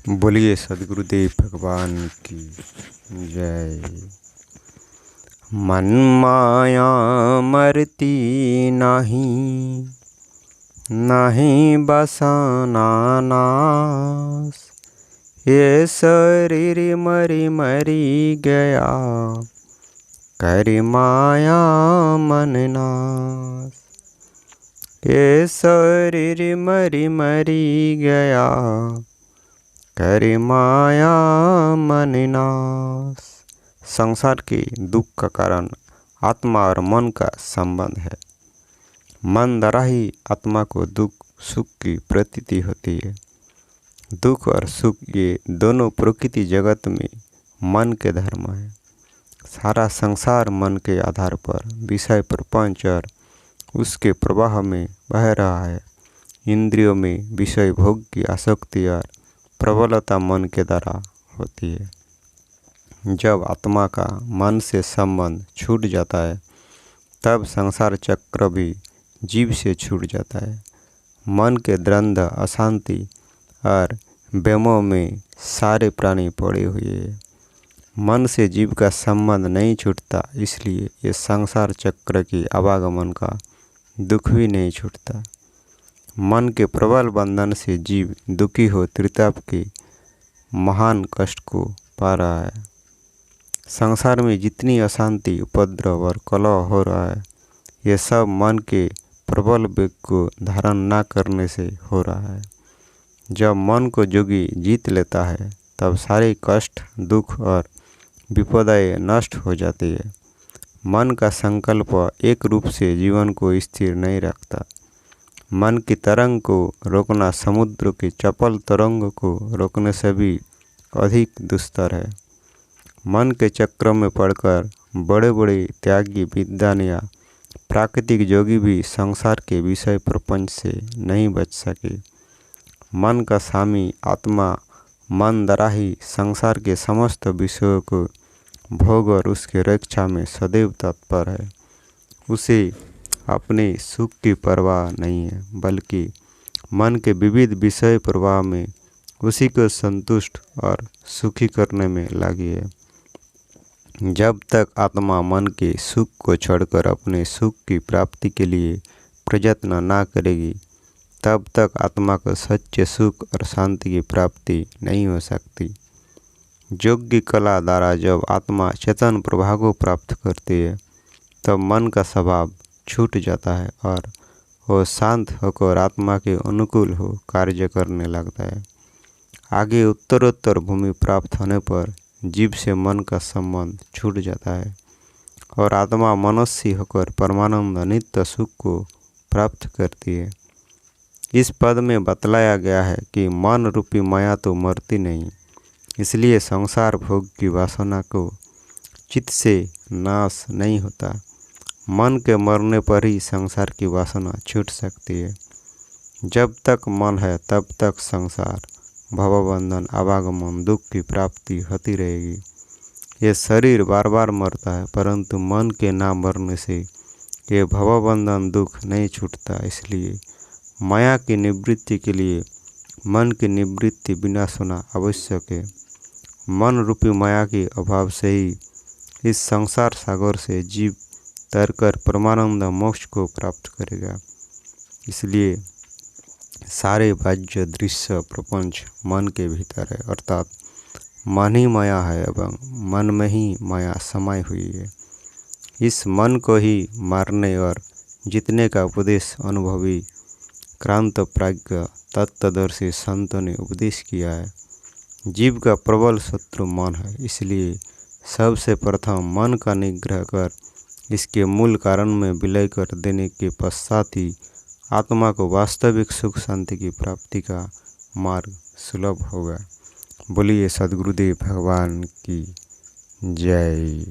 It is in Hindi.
बोलिए सदगुरुदेव भगवान की जय। मन माया मरती नहीं, नहीं बसाना नास। ये शरीर मरी मरी गया, कर माया मन नास। ये शरीर मरी मरी गया, कर माया मन नाश। संसार के दुख का कारण आत्मा और मन का संबंध है। मन द्वारा ही आत्मा को दुख सुख की प्रतीति होती है। दुख और सुख ये दोनों प्रकृति जगत में मन के धर्म है। सारा संसार मन के आधार पर विषय प्रपंच और उसके प्रवाह में बह रहा है। इंद्रियों में विषय भोग की आसक्ति और प्रबलता मन के द्वारा होती है। जब आत्मा का मन से संबंध छूट जाता है तब संसार चक्र भी जीव से छूट जाता है। मन के द्वंद्व अशांति और बेमोह में सारे प्राणी पड़े हुए हैं। मन से जीव का संबंध नहीं छूटता, इसलिए ये संसार चक्र के आवागमन का दुख भी नहीं छूटता। मन के प्रबल बंधन से जीव दुखी हो त्रिताप के महान कष्ट को पा रहा है। संसार में जितनी अशांति उपद्रव और कलह हो रहा है, ये सब मन के प्रबल वेग को धारण न करने से हो रहा है। जब मन को जोगी जीत लेता है तब सारे कष्ट दुख और विपदाएं नष्ट हो जाती है। मन का संकल्प एक रूप से जीवन को स्थिर नहीं रखता। मन की तरंग को रोकना समुद्र की चपल तरंग को रोकने से भी अधिक दुस्तर है। मन के चक्र में पड़कर बड़े बड़े त्यागी विद्वान या प्राकृतिक योगी भी संसार के विषय प्रपंच से नहीं बच सके। मन का स्वामी आत्मा मन द्वारा ही संसार के समस्त विषयों को भोग और उसके रक्षा में सदैव तत्पर है। उसे अपने सुख की परवाह नहीं है, बल्कि मन के विविध विषय प्रवाह में उसी को संतुष्ट और सुखी करने में लगी है। जब तक आत्मा मन के सुख को छोड़कर अपने सुख की प्राप्ति के लिए प्रयत्न ना करेगी, तब तक आत्मा को सच्चे सुख और शांति की प्राप्ति नहीं हो सकती। योग की कला द्वारा जब आत्मा चेतन प्रवाह को प्राप्त करती है तब मन का स्वभाव छूट जाता है और वो शांत होकर आत्मा के अनुकूल हो कार्य करने लगता है। आगे उत्तरोत्तर भूमि प्राप्त होने पर जीव से मन का संबंध छूट जाता है और आत्मा मनस्वी होकर परमानंद नित्य सुख को प्राप्त करती है। इस पद में बतलाया गया है कि मन रूपी माया तो मरती नहीं, इसलिए संसार भोग की वासना को चित्त से नाश नहीं होता। मन के मरने पर ही संसार की वासना छूट सकती है। जब तक मन है तब तक संसार भवबंधन आवागमन दुख की प्राप्ति होती रहेगी। ये शरीर बार बार मरता है, परंतु मन के ना मरने से ये भवबंधन दुख नहीं छूटता। इसलिए माया की निवृत्ति के लिए मन की निवृत्ति विनाशना आवश्यक है। मन रूपी माया के अभाव से ही इस संसार सागर से जीव तरकर परमानंद मोक्ष को प्राप्त करेगा। इसलिए सारे बाह्य दृश्य प्रपंच मन के भीतर है, अर्थात मन ही माया है एवं मन में ही माया समाई हुई है। इस मन को ही मारने और जीतने का उपदेश अनुभवी क्रांत प्राज्ञ तत्वदर्शी संतों ने उपदेश किया है। जीव का प्रबल शत्रु मन है, इसलिए सबसे प्रथम मन का निग्रह कर इसके मूल कारण में विलय कर देने के पश्चात ही आत्मा को वास्तविक सुख शांति की प्राप्ति का मार्ग सुलभ होगा। बोलिए सदगुरुदेव भगवान की जय।